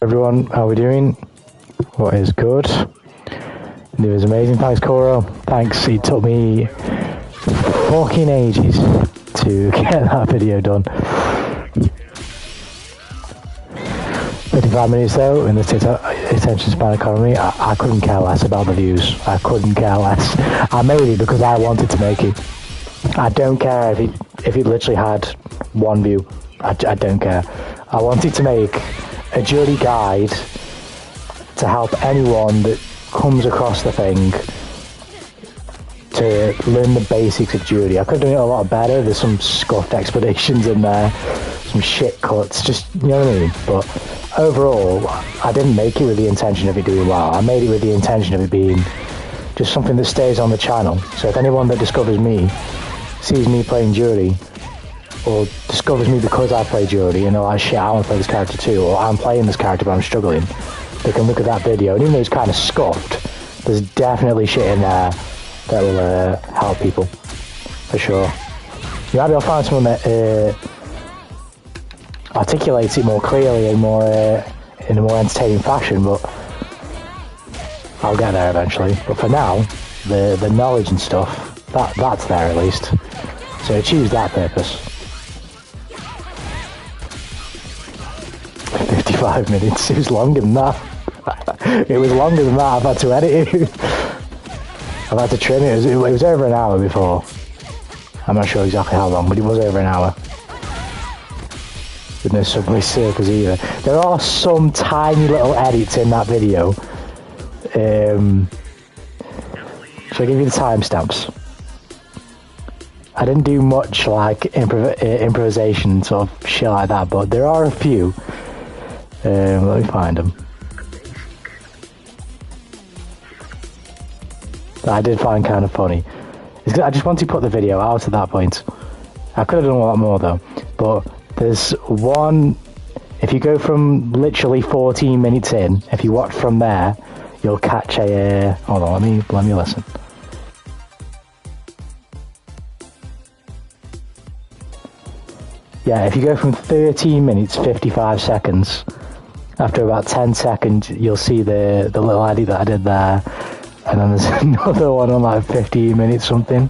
Everyone, how are we doing? What is good? It was amazing. Thanks, Coro. Thanks. It took me fucking ages to get that video done. 55 minutes though, in this attention span economy, I couldn't care less about the views. I couldn't care less. I made it because I wanted to make it. I don't care if it literally had one view. I don't care. I wanted to make a jury guide to help anyone that comes across the thing to learn the basics of jury. I could have done it a lot better. There's some scuffed explanations in there, some shit cuts, just, you know what I mean? But overall, I didn't make it with the intention of it doing well. I made it with the intention of it being just something that stays on the channel. So if anyone that discovers me, sees me playing jury, or discovers me because I play jury and they're like, shit, I want to play this character too, or I'm playing this character but I'm struggling, they can look at that video, and even though it's kind of scuffed, there's definitely shit in there that will help people, for sure. You might be able to find someone that articulates it more clearly and more in a more entertaining fashion, but I'll get there eventually. But for now, the knowledge and stuff, that's there at least, so it achieves that purpose. 55 minutes, it was longer than that. It was longer than that. I've had to edit it. I've had to trim it. It was over an hour before. I'm not sure exactly how long, but it was over an hour. With no Subway Surfers either. There are some tiny little edits in that video. Shall I give you the timestamps? I didn't do much like improvisation sort of shit like that, but there are a few. Let me find them. That I did find kind of funny. I just want to put the video out at that point. I could have done a lot more though, but there's one. If you go from literally 14 minutes in, if you watch from there, you'll catch a. Hold on, let me listen. Yeah, if you go from 13 minutes 55 seconds, after about 10 seconds, you'll see the little edit that I did there, and then there's another one on like 15 minutes something.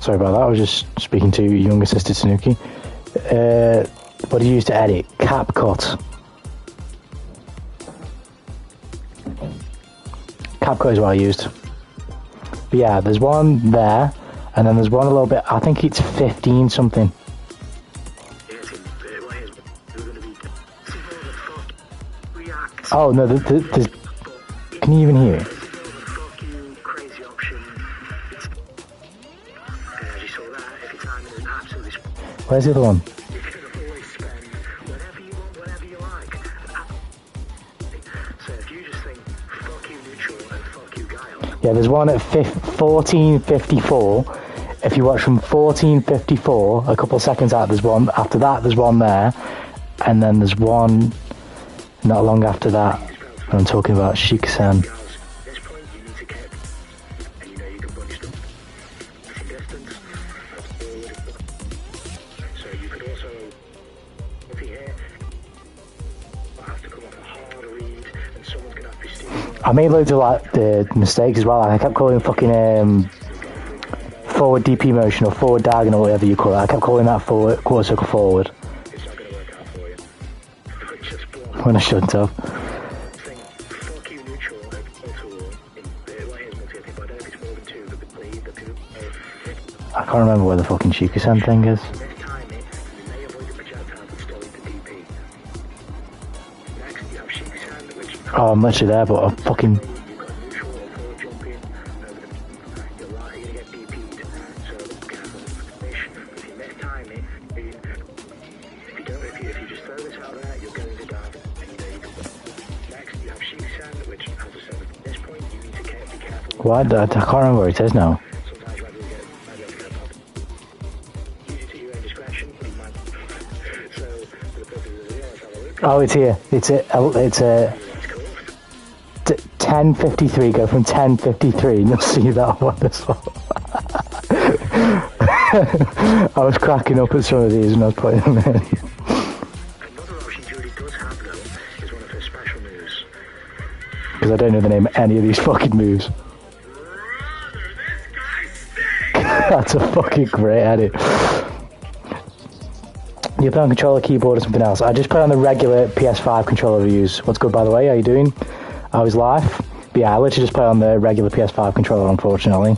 Sorry about that, I was just speaking to younger sister Tanuki. What do you use to edit? CapCut. CapCut is what I used. But yeah, there's one there, and then there's one a little bit, I think it's 15 something. Oh no, there's, can you even hear it? Where's the other one? Yeah, there's one at 14:54. If you watch from 14:54, a couple of seconds out, there's one. After that, there's one there, and then there's one not long after that. I'm talking about Shiksan. I made loads of like the mistakes as well. I kept calling fucking forward DP motion or forward diagonal, whatever you call it. I kept calling that forward, quarter circle forward. It's not going to work out for you. Just block. When I shouldn't have. Saying, fuck you neutral, tool in here's multi-hit, but I don't know if it's more than two, but the two, I can't remember where the fucking Shukusen thing is. Next time you may avoid the projectile but still hit the DP. Next, you have Shukusen, which... Oh, I'm literally there, but I'm fucking... You've got neutral or forward jumping over the... You're likely to get DP'd, so careful. If you miss time it, if you just throw this out there, you're going to die. Next, you have Shukusen, which, as I said, at this point, you need to be careful. What? I can't remember where it is now. Sometimes you might be able to get pop. Use it to your own discretion, but you might... So, for the purpose of the video, let's have a look. Oh, it's here. It's 10:53. Go from 10:53, and you'll see that one as well. I was cracking up at some of these when I was putting them in. Another option Judy does have, though, is one of her special moves. Because I don't know the name of any of these fucking moves. That's a fucking great edit. You play on controller, keyboard, or something else? I just play on the regular PS5 controller we use. What's good, by the way? How you doing? I was live. But yeah, I literally just play on the regular PS5 controller, unfortunately.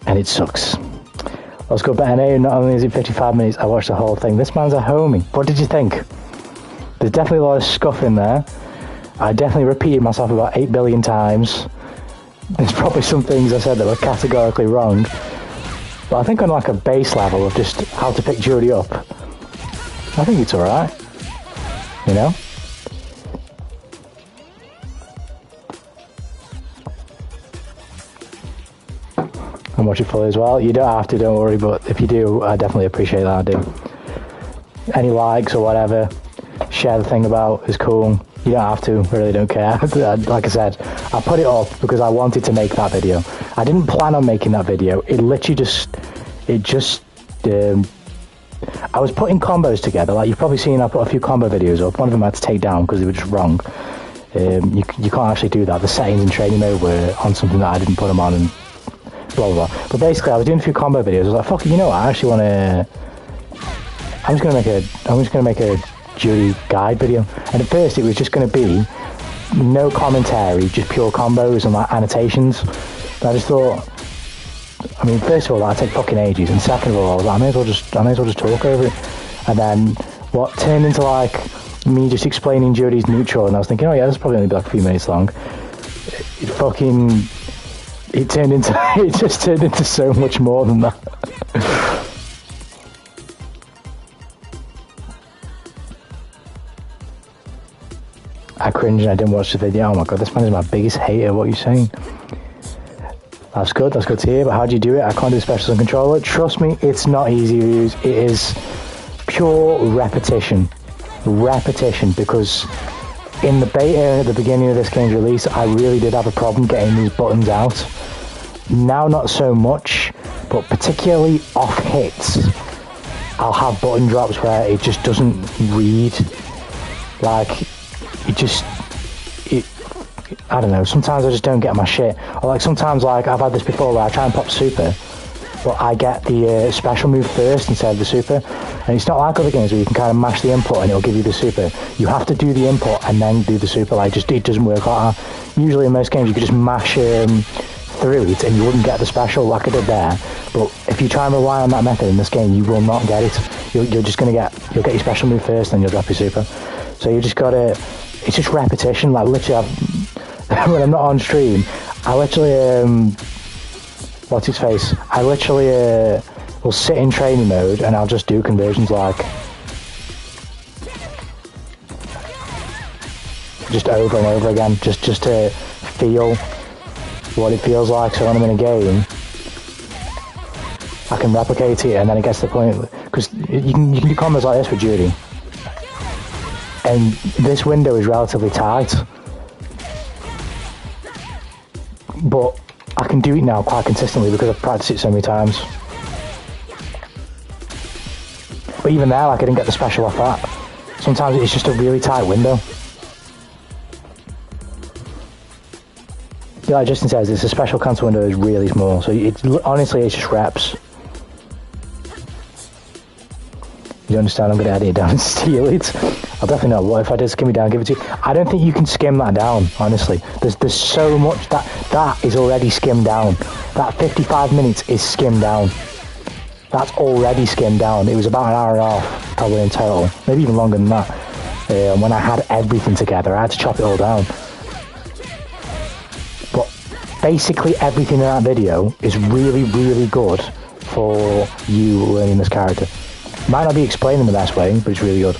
And it sucks. Let's go better now. Not only is it 55 minutes, I watched the whole thing. This man's a homie. What did you think? There's definitely a lot of scuff in there. I definitely repeated myself about 8 billion times. There's probably some things I said that were categorically wrong. But I think on like a base level of just how to pick Judy up, I think it's alright. You know? And watch it fully as well. You don't have to, don't worry, but if you do, I definitely appreciate that. I do. Any likes or whatever, share the thing about is cool. You don't have to, I really don't care. Like I said, I put it up because I wanted to make that video. I didn't plan on making that video. It literally just, I was putting combos together. Like you've probably seen, I put a few combo videos up. One of them I had to take down because they were just wrong. You can't actually do that. The settings in training mode were on something that I didn't put them on and blah blah blah. But basically, I was doing a few combo videos. I was like, fuck it, you know what? I actually want to. I'm just gonna make a Judy guide video. And at first, it was just gonna be no commentary, just pure combos and like annotations. And I just thought, I mean, first of all, that'd take fucking ages, and second of all, I was like, I may as well just talk over it. And then what turned into like me just explaining Judy's neutral, and I was thinking, oh yeah, this probably only be like a few minutes long. It just turned into so much more than that. I cringed and I didn't watch the video. Oh my god, this man is my biggest hater. What are you saying? That's good to hear, but how do you do it? I can't do specials on controller. Trust me, it's not easy to use. It is pure repetition. Because in the beta at the beginning of this game's release, I really did have a problem getting these buttons out. Now not so much, but particularly off hits, I'll have button drops where it just doesn't read. Like, I don't know, sometimes I just don't get my shit. Or like sometimes, like I've had this before where I try and pop super, but I get the special move first instead of the super. And it's not like other games where you can kind of mash the input and it'll give you the super. You have to do the input and then do the super. Like, it doesn't work like that. Usually in most games you could just mash through it and you wouldn't get the special like I did there. But if you try and rely on that method in this game, you will not get it. You'll get your special move first, then you'll drop your super. So you just gotta, it's just repetition. Like literally, when I'm not on stream, I literally, what's his face? I literally will sit in training mode and I'll just do conversions like just over and over again, just to feel what it feels like. So when I'm in a game, I can replicate it, and then it gets to the point because you can do combos like this with Judy, and this window is relatively tight, but I can do it now quite consistently because I've practiced it so many times. But even there, like I didn't get the special off that. Sometimes it's just a really tight window. like Justin says, it's a special cancel window is really small, so honestly it's just reps. You understand? I'm going to edit it down and steal it. I'll definitely not. What if I did skim it down, give it to you? I don't think you can skim that down, honestly. There's so much that is already skimmed down. That 55 minutes is skimmed down. That's already skimmed down. It was about an hour and a half, probably in total. Maybe even longer than that. When I had everything together, I had to chop it all down. But basically everything in that video is really, really good for you learning this character. Might not be explained in the best way, but it's really good.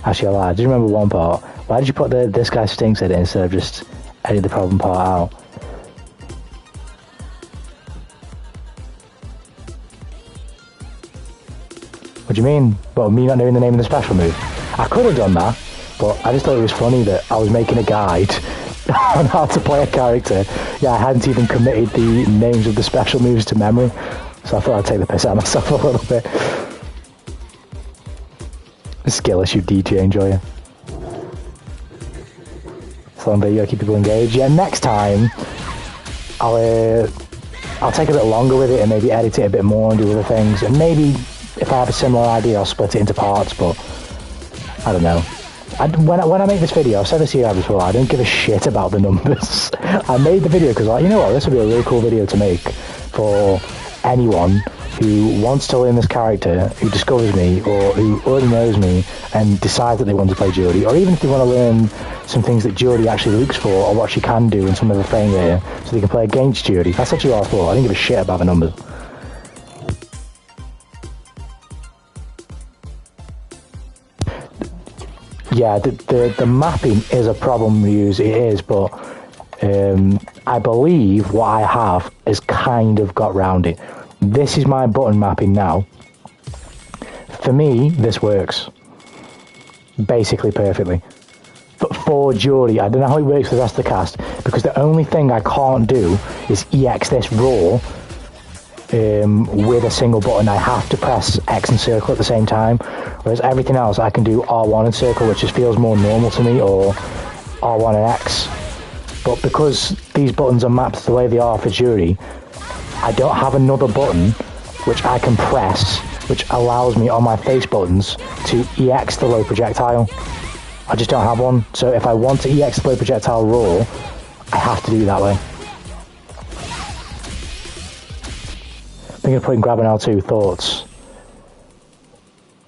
Actually, I lied. Do you remember one part? Why did you put this guy stinks in it instead of just edit the problem part out? What do you mean? Well, me not knowing the name of the special move? I could have done that, but I just thought it was funny that I was making a guide on how to play a character. Yeah, I hadn't even committed the names of the special moves to memory. So I thought I'd take the piss out of myself a little bit. Skill issue DJ, enjoy it. So you gotta keep people engaged. Yeah, next time I'll take a bit longer with it and maybe edit it a bit more and do other things. And maybe if I have a similar idea, I'll split it into parts. But I don't know. When I make this video, I've said this here before, I don't give a shit about the numbers. I made the video because, like, you know what, this would be a really cool video to make for anyone who wants to learn this character, who discovers me, or who already knows me and decides that they want to play Jodie, or even if they want to learn some things that Jodie actually looks for, or what she can do in some of the frame area, so they can play against Jodie. That's actually what I thought. I didn't give a shit about the numbers. Yeah, the mapping is a problem we use, it is, but I believe what I have is kind of got round it. This is my button mapping now. For me, this works basically perfectly. But for Jodie, I don't know how it works for the rest of the cast, because the only thing I can't do is EX this raw with a single button. I have to press X and circle at the same time, whereas everything else I can do R1 and circle, which just feels more normal to me, or R1 and X. But because these buttons are mapped the way they are for Jodie, I don't have another button which I can press, which allows me on my face buttons to EX the low projectile. I just don't have one. So if I want to EX the low projectile raw, I have to do it that way. Thinking of putting grab an L2, thoughts?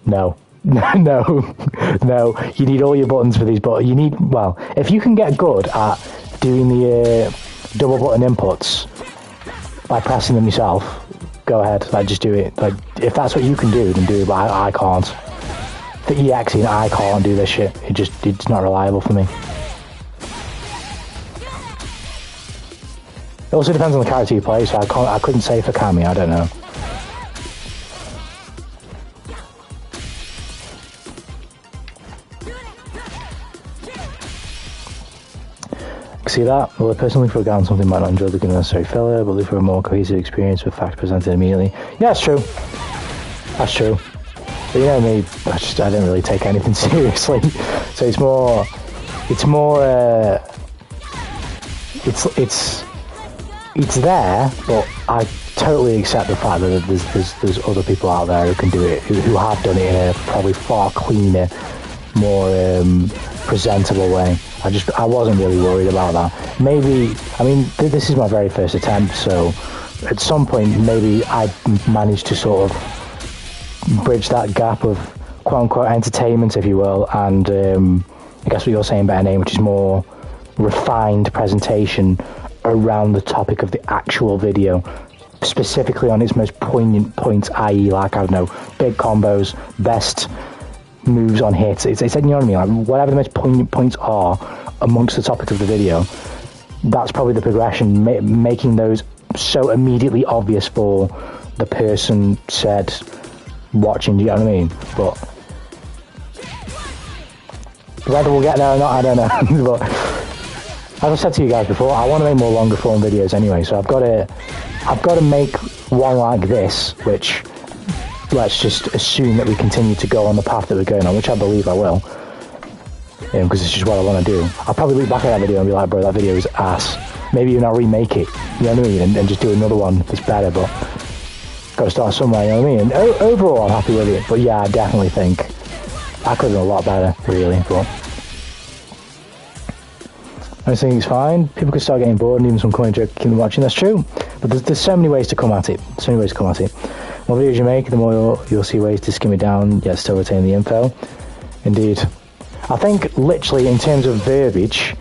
No. No. You need all your buttons for these buttons. You need, well, if you can get good at doing the double button inputs by pressing them yourself, go ahead. Like, just do it. Like, if that's what you can do, then do it. But I can't. The EXing, I can't do this shit. It's not reliable for me. It also depends on the character you play, so I couldn't say for Cammy. I don't know. See that? Well, I personally for a guy something might not enjoy looking at necessary filler, but look for a more cohesive experience with facts presented immediately. Yeah, that's true. That's true. But you know me, I don't really take anything seriously. So it's there, but I totally accept the fact that there's other people out there who can do it, who have done it in a probably far cleaner, more presentable way. I wasn't really worried about that. Maybe, I mean, this is my very first attempt, so at some point maybe I managed to sort of bridge that gap of quote-unquote entertainment, if you will, and I guess what you're saying, better name, which is more refined presentation around the topic of the actual video, specifically on its most poignant points, i.e. like, I don't know, big combos, best moves on hits. It's you know what I mean? Like, whatever the most poignant points are amongst the topic of the video, that's probably the progression, making those so immediately obvious for the person said watching, do you know what I mean? But whether we'll get there or not, I don't know. But as I said to you guys before, I want to make more longer form videos anyway, so I've got to make one like this, which let's just assume that we continue to go on the path that we're going on, which I believe I will. because it's just what I want to do. I'll probably look back at that video and be like, bro, that video is ass. Maybe even I'll remake it, you know what I mean, and just do another one that's better, but got to start somewhere, you know what I mean? And overall, I'm happy with it, but yeah, I definitely think I could have done a lot better, really, but I think it's fine. People could start getting bored and even some coming to keep them watching, that's true. But there's so many ways to come at it, so many ways to come at it. The more videos you make, the more you'll see ways to skim it down, yet still retain the info. Indeed. I think, literally, in terms of verbiage,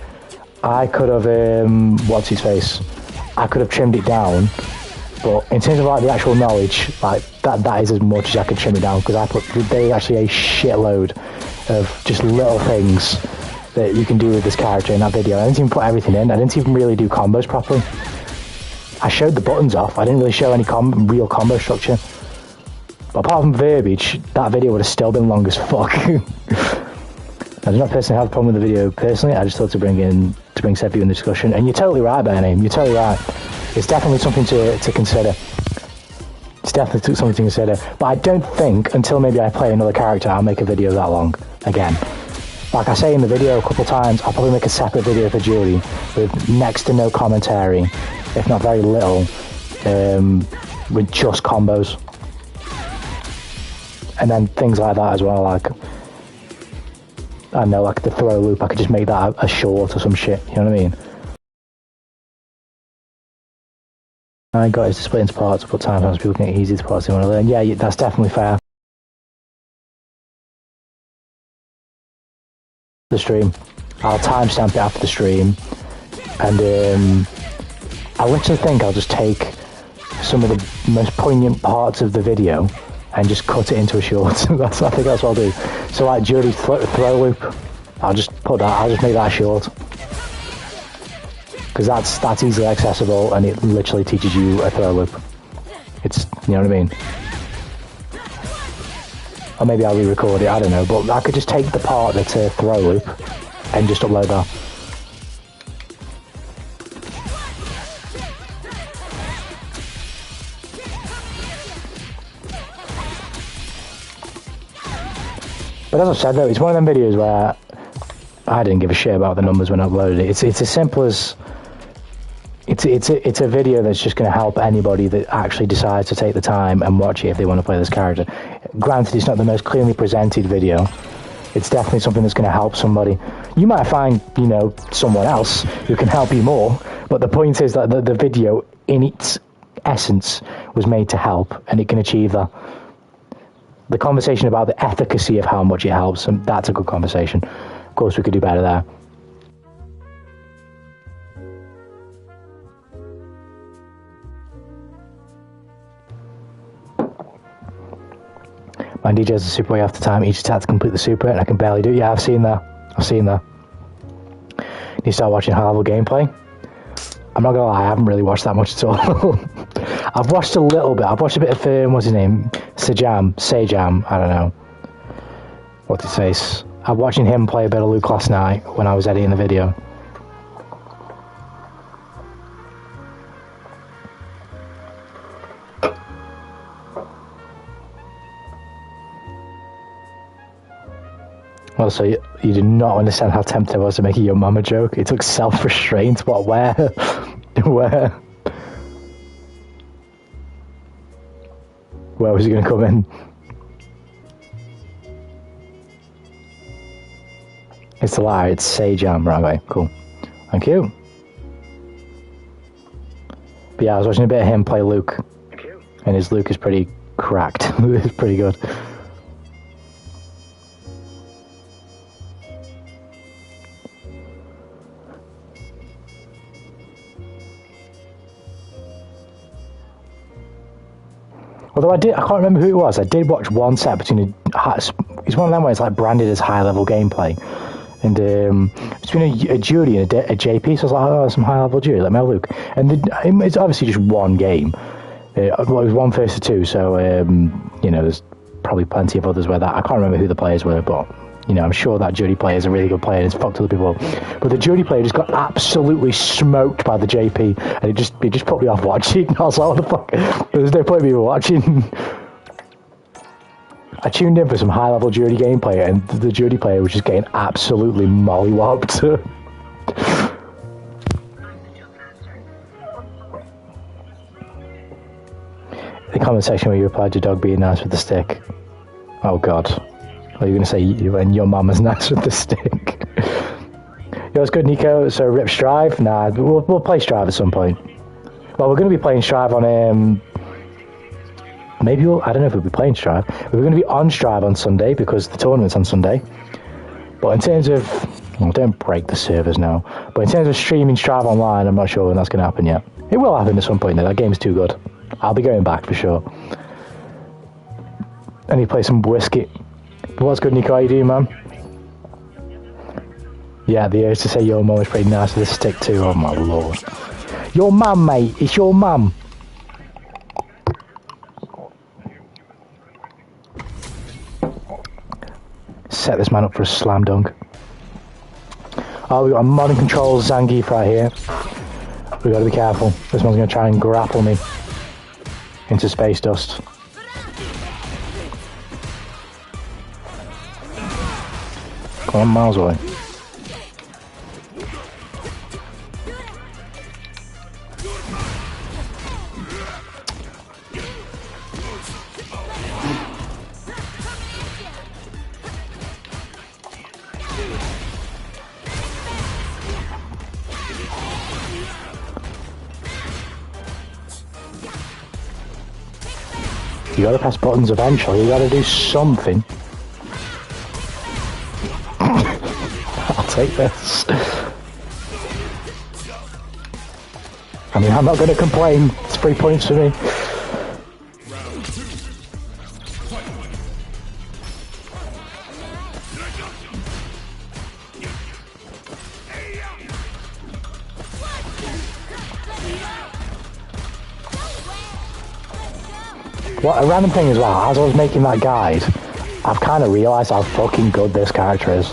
I could have, what's his face? I could have trimmed it down, but in terms of, like, the actual knowledge, like, that is as much as I could trim it down, because I put, there's actually a shitload of just little things that you can do with this character in that video. I didn't even put everything in. I didn't even really do combos properly. I showed the buttons off. I didn't really show any real combo structure. But apart from verbiage, that video would have still been long as fuck. I do not personally have a problem with the video personally. I just thought to bring said view in the discussion. And you're totally right, Bernie. You're totally right. It's definitely something to consider. It's definitely something to consider. But I don't think, until maybe I play another character, I'll make a video that long again. Like I say in the video a couple times, I'll probably make a separate video for Julie with next to no commentary, if not very little, with just combos. And then things like that as well, like, I don't know, like the throw loop, I could just make that a short or some shit, you know what I mean? I got it to split into parts, but sometimes people can get easy to parts they want to learn. Yeah, that's definitely fair. The stream. I'll timestamp it after the stream, and I literally think I'll just take some of the most poignant parts of the video and just cut it into a short. I think that's what I'll do. So like Julie's throw loop, I'll just make that short, because that's easily accessible and it literally teaches you a throw loop. It's, you know what I mean? Or maybe I'll re-record it, I don't know, but I could just take the part that's a throw loop and just upload that. But as I've said though, it's one of them videos where I didn't give a shit about the numbers when I uploaded it. It's as simple as it's a video that's just going to help anybody that actually decides to take the time and watch it if they want to play this character. Granted, it's not the most clearly presented video. It's definitely something that's going to help somebody. You might find, you know, someone else who can help you more, but the point is that the video, in its essence, was made to help, and it can achieve that. The conversation about the efficacy of how much it helps, and that's a good conversation. Of course, we could do better there. My DJ has a super way after time. Each attack to complete the super, and I can barely do it. Yeah, I've seen that. Need to start watching high-level gameplay. I'm not gonna lie, I haven't really watched that much at all. I've watched a little bit. I've watched a bit of, what's his name? Sejam, I don't know. What's his face? I'm watching him play a bit of Luke last night when I was editing the video. Also, you do not understand how tempted I was to make a Yo Mama joke. It took self-restraint. What, where? Where? Where was he going to come in? It's a lie. It's Sejam. Right, okay, cool. Thank you. But yeah, I was watching a bit of him play Luke. Thank you. And his Luke is pretty cracked. It's pretty good. Although I can't remember who it was. I did watch one set between it's one of them where it's like branded as high-level gameplay. And between a Judy and a JP, so I was like, oh, some high-level Judy, like Mel Luke. And it's obviously just one game. Well, it was 1 versus 2, so, you know, there's probably plenty of others where that, I can't remember who the players were, but, you know, I'm sure that Judy player is a really good player and it's fucked other people up. But the Judy player just got absolutely smoked by the JP, and it just put me off watching. I was like, what the fuck? There's no point in me watching. I tuned in for some high-level Judy gameplay, and the Judy player was just getting absolutely mollywopped. The comment section where you replied to dog being nice with the stick. Oh God. Are you going to say when your mum is nice with the stick? Yo, it's good, Nico. So rip Strive? Nah, we'll play Strive at some point. Well, we're going to be playing Strive on maybe I don't know if we'll be playing Strive. We're going to be on Strive on Sunday because the tournament's on Sunday. But in terms of, well, don't break the servers now. But in terms of streaming Strive online, I'm not sure when that's going to happen yet. It will happen at some point though. That game's too good. I'll be going back for sure. I need to play some whiskey. But what's good, Nico? How you doing, man? Yeah, the urge to say your mum is pretty nice with the stick too. Oh my lord. Your mum, mate. It's your mum. Set this man up for a slam dunk. Oh, we got a modern controls Zangief right here. We got to be careful. This one's going to try and grapple me into space dust. Come on, miles away. You gotta press buttons eventually, you gotta do something. I'll take this. I mean, I'm not gonna complain, it's 3 points for me. What a random thing as well, as I was making that guide, I've kind of realised how fucking good this character is.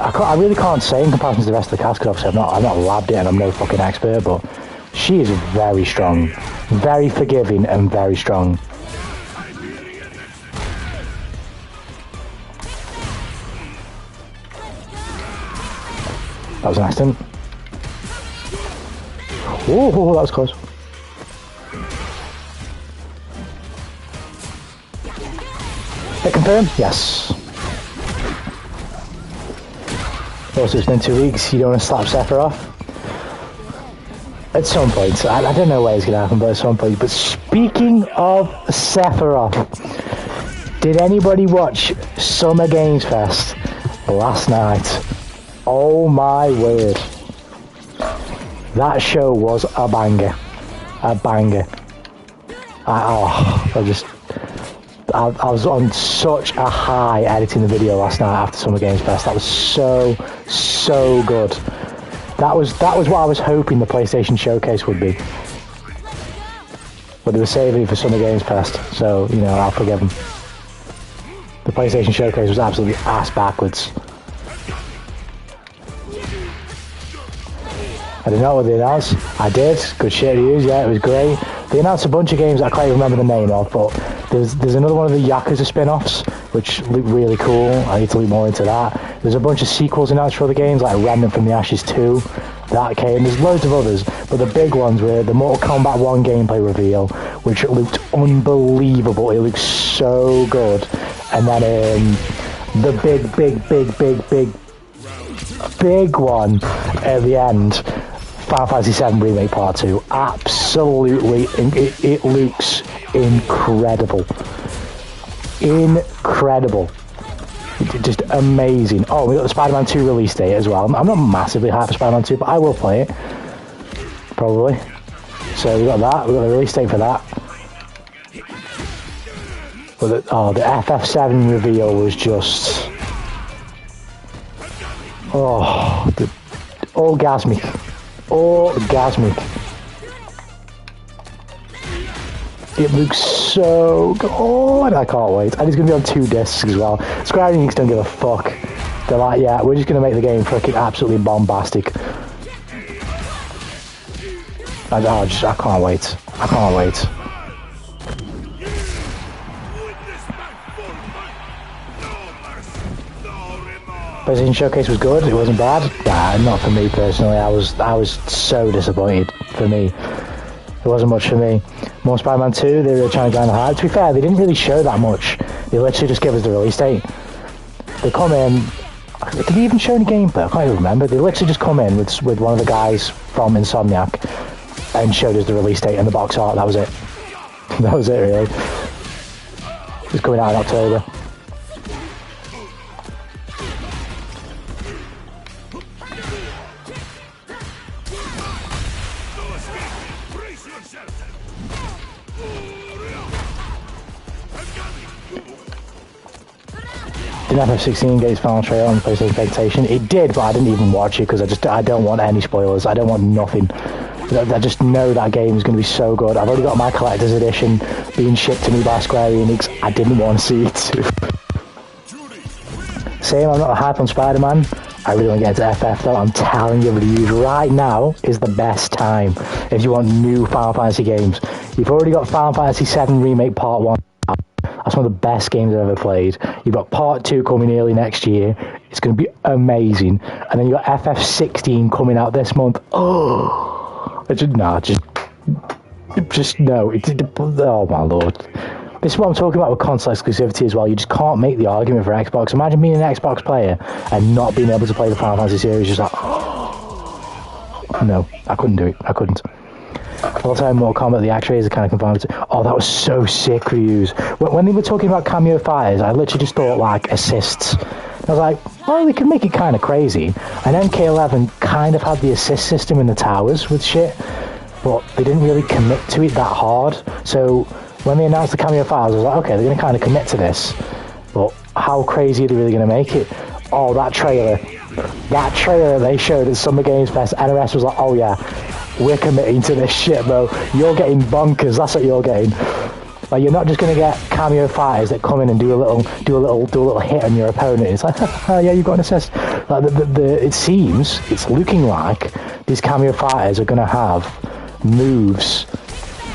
I really can't say in comparison to the rest of the cast, because obviously I've not labbed it and I'm no fucking expert, but she is very strong. Very forgiving and very strong. That was an accident. Oh, that was close. Hit confirm? Yes. Also, it's been 2 weeks. You don't want to slap Sephiroth? At some point. I don't know where it's going to happen, but at some point. But speaking of Sephiroth, did anybody watch Summer Games Fest last night? Oh my word. That show was a banger. A banger. I was on such a high editing the video last night after Summer Games Fest. That was so good. That was what I was hoping the PlayStation Showcase would be. But they were saving it for Summer Games Fest, so, you know, I'll forgive them. The PlayStation Showcase was absolutely ass backwards. I didn't know what they announced. I did. Good shit to use, yeah, it was great. They announced a bunch of games that I can't even remember the name of, but there's another one of the Yakuza spin-offs, which look really cool. I need to look more into that. There's a bunch of sequels announced for other games, like Remnant from the Ashes 2. That came. There's loads of others, but the big ones were the Mortal Kombat 1 gameplay reveal, which looked unbelievable. It looked so good. And then the big one at the end, Final Fantasy VII Remake Part 2. Absolutely, it looks incredible. Incredible. Just amazing. Oh, we got the Spider-Man 2 release date as well. I'm not massively hyped for Spider-Man 2, but I will play it. Probably. So we got that. We got the release date for that. But the FF7 reveal was just... Oh, orgasmic. Orgasmic. It looks so good. I can't wait. And it's going to be on 2 discs as well. Square Enix don't give a fuck. They're like, yeah, we're just going to make the game freaking absolutely bombastic. I can't wait. I can't wait. PlayStation Showcase was good. It wasn't bad. Nah, not for me personally. I was so disappointed. For me, it wasn't much for me. More Spider-Man 2. They were trying to grind the hype. To be fair, they didn't really show that much. They literally just gave us the release date. They come in. Did they even show any gameplay? I can't even remember. They literally just come in with one of the guys from Insomniac and showed us the release date and the box art. That was it. That was it, really. It's coming out in October. Didn't FF16 get its final trailer on PlayStation Expectation? It did, but I didn't even watch it because I don't want any spoilers. I don't want nothing. I just know that game is going to be so good. I've already got my collector's edition being shipped to me by Square Enix. I didn't want to see it. Same, I'm not hype on Spider-Man. I really want to get into FF though. I'm telling you, reviews right now is the best time if you want new Final Fantasy games. You've already got Final Fantasy VII Remake Part 1. That's one of the best games I've ever played. You've got Part 2 coming early next year. It's going to be amazing. And then you've got FF16 coming out this month. Oh, oh my lord. This is what I'm talking about with console exclusivity as well. You just can't make the argument for Xbox. Imagine being an Xbox player and not being able to play the Final Fantasy series. Just like, no, I couldn't do it. I couldn't. All the time, Mortal Kombat, the X-rays are kind of confounded. Oh, that was so sick reviews. When they were talking about cameo fires, I literally just thought, like, assists. I was like, well, they could make it kind of crazy. And MK11 kind of had the assist system in the towers with shit, but they didn't really commit to it that hard. So when they announced the cameo fires, I was like, okay, they're going to kind of commit to this, but how crazy are they really going to make it? Oh, that trailer they showed at Summer Games Fest, NRS was like, oh yeah, we're committing to this shit, bro. You're getting bonkers. That's what you're getting. Like, you're not just gonna get cameo fighters that come in and do a little hit on your opponent. It's like, yeah, you got an assist. Like, it seems it's looking like these cameo fighters are gonna have moves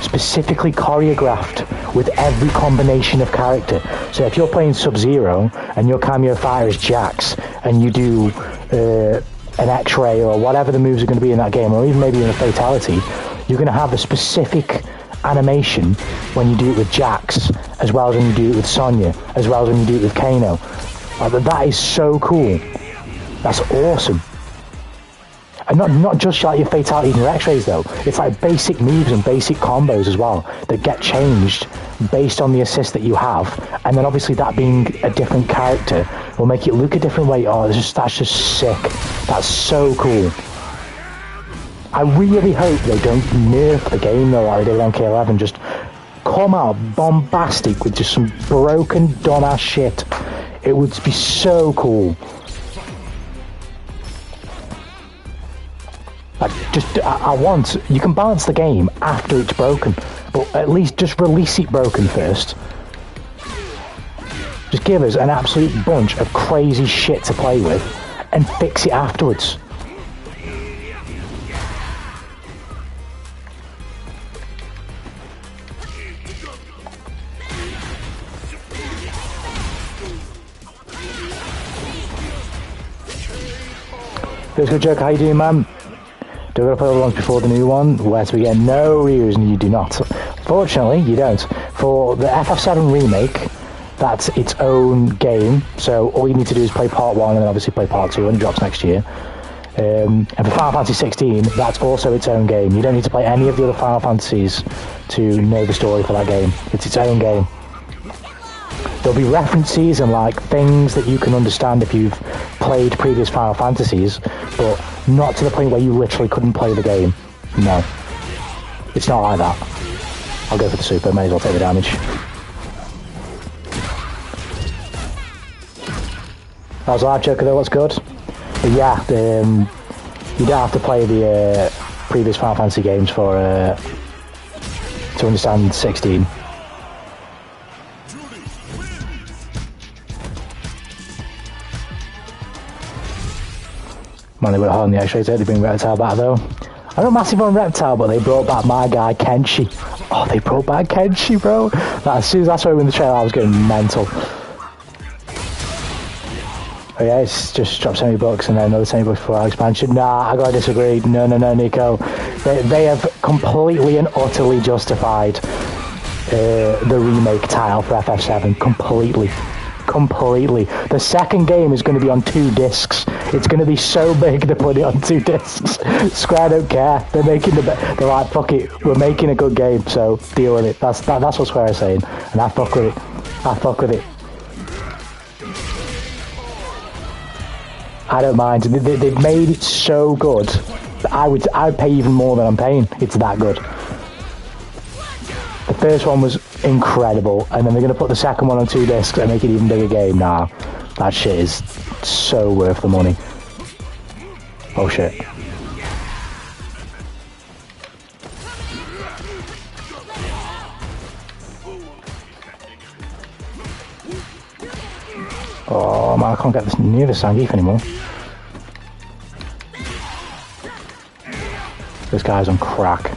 specifically choreographed with every combination of character. So if you're playing Sub-Zero and your cameo fighter is Jax, and you do an X-ray or whatever the moves are going to be in that game, or even maybe in a fatality, you're going to have a specific animation when you do it with Jax, as well as when you do it with Sonya, as well as when you do it with Kano. That is so cool. That's awesome. And not just like your fatalities and your X-rays though. It's like basic moves and basic combos as well that get changed based on the assist that you have. And then obviously that being a different character will make it look a different way. Oh, that's just sick. That's so cool. I really hope they don't nerf the game though like they did on MK11. Just come out bombastic with just some broken, dumb-ass shit. It would be so cool. I want, you can balance the game after it's broken, but at least just release it broken first. Just give us an absolute bunch of crazy shit to play with and fix it afterwards. Feels good, Joke. How you doing, man? Do we play all the ones before the new one? Where to begin? No, reason you do not. Fortunately, you don't. For the FF7 remake, that's its own game. So all you need to do is play Part 1 and then obviously play Part 2 when it drops next year. And for Final Fantasy 16, that's also its own game. You don't need to play any of the other Final Fantasies to know the story for that game. It's its own game. There'll be references and like things that you can understand if you've played previous Final Fantasies, but not to the point where you literally couldn't play the game. No. It's not like that. I'll go for the super, may as well take the damage. That was live, Joker though, what's good? But yeah, you don't have to play the previous Final Fantasy games for to understand 16. Man, they were hard on the X-rays, they bring Reptile back though. I'm not massive on Reptile, but they brought back my guy Kenshi. Oh, they brought back Kenshi, bro. As soon as I saw him in the trailer, I was getting mental. Oh yeah, it's just dropped $70 and then another $70 for our expansion. Nah, I gotta disagree. No, Nico. They have completely and utterly justified the remake title for FF7. Completely. The second game is going to be on 2 discs. It's going to be so big they put it on 2 discs. Square don't care. They're like, fuck it, we're making a good game, so deal with it. That's what Square is saying, and I fuck with it. I don't mind. They've made it so good that I'd pay even more than I'm paying. It's that good. The first one was incredible, and then they're going to put the second one on 2 discs and make it even bigger game. Nah, that shit is so worth the money. Oh shit. Oh man, I can't get this near the Zangief anymore. This guy's on crack.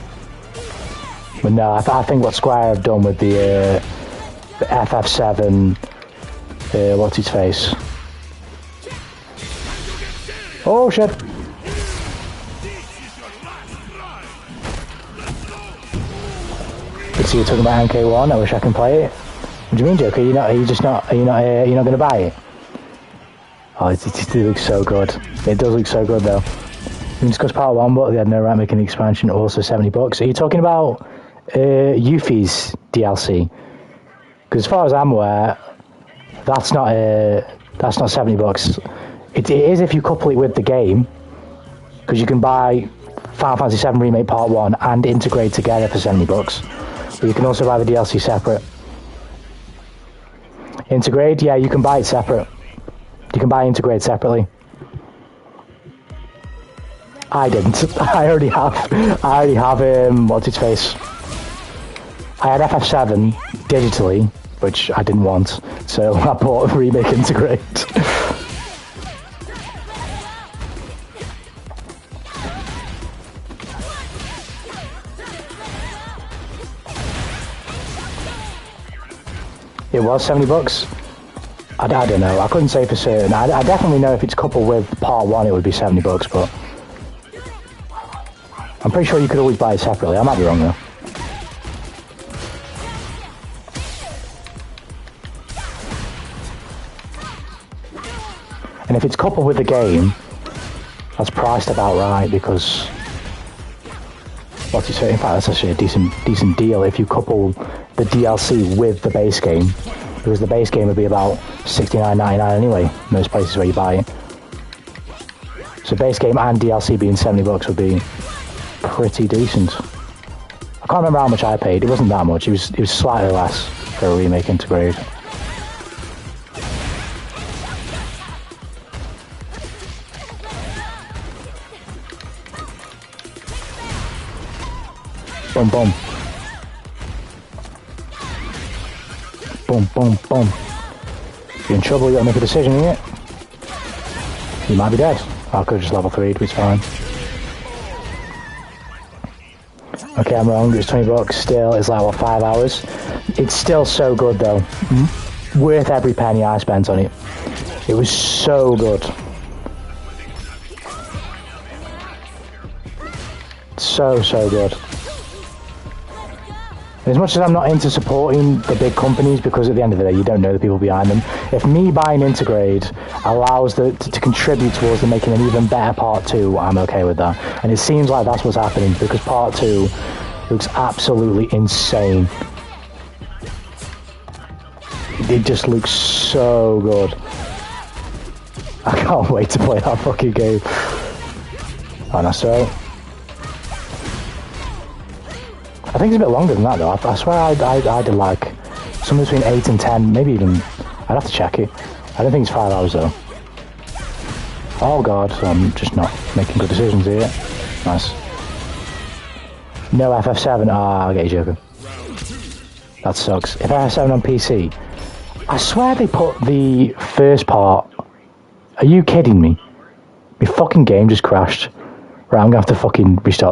But no, I think what Square have done with the FF7, what's his face? Oh shit! So you're talking about MK1? I wish I can play it. What do you mean, Joker? Are you not going to buy it? Oh, it looks so good. It does look so good though. We discussed part 1, but they had no right making the expansion, also $70. Are you talking about Yuffie's DLC? Because as far as I'm aware, that's not $70. It is if you couple it with the game, because you can buy Final Fantasy VII Remake Part 1 and integrate together for $70. But you can also buy the DLC separate. Integrate? Yeah, you can buy it separate. You can buy Integrate separately. I didn't. I already have what's its face? I had FF7 digitally, which I didn't want, so I bought Remake Integrate. It was $70. I don't know. I couldn't say for certain. I definitely know if it's coupled with Part 1, it would be $70, but I'm pretty sure you could always buy it separately. I might be wrong though. And if it's coupled with the game, that's priced about right, because what's it say? In fact, that's actually a decent deal if you couple the DLC with the base game, because the base game would be about $69.99 anyway. Most places where you buy it. So base game and DLC being $70 would be pretty decent. I can't remember how much I paid. It wasn't that much. It was slightly less for a Remake Integrate. Boom, boom. Boom, boom, boom. You're in trouble, you gotta make a decision here. You might be dead. I could have just level 3'd, it's fine. Okay, I'm wrong, it's $20 still. It's like, what, 5 hours? It's still so good though. Worth every penny I spent on it. It was so good. So good. As much as I'm not into supporting the big companies, because at the end of the day you don't know the people behind them, if me buying Integrate allows to contribute towards them making an even better Part 2, I'm okay with that. And it seems like that's what's happening, because Part 2 looks absolutely insane. It just looks so good. I can't wait to play that fucking game. Oh, no, so I think it's a bit longer than that though. I swear I did like somewhere between 8 and 10, maybe even, I'd have to check it. I don't think it's 5 hours though. Oh god, I'm just not making good decisions here. Nice. No FF7, I get you joking. That sucks. If FF7 on PC, I swear they put the first part. Are you kidding me? My fucking game just crashed. Right, I'm gonna have to fucking restart this.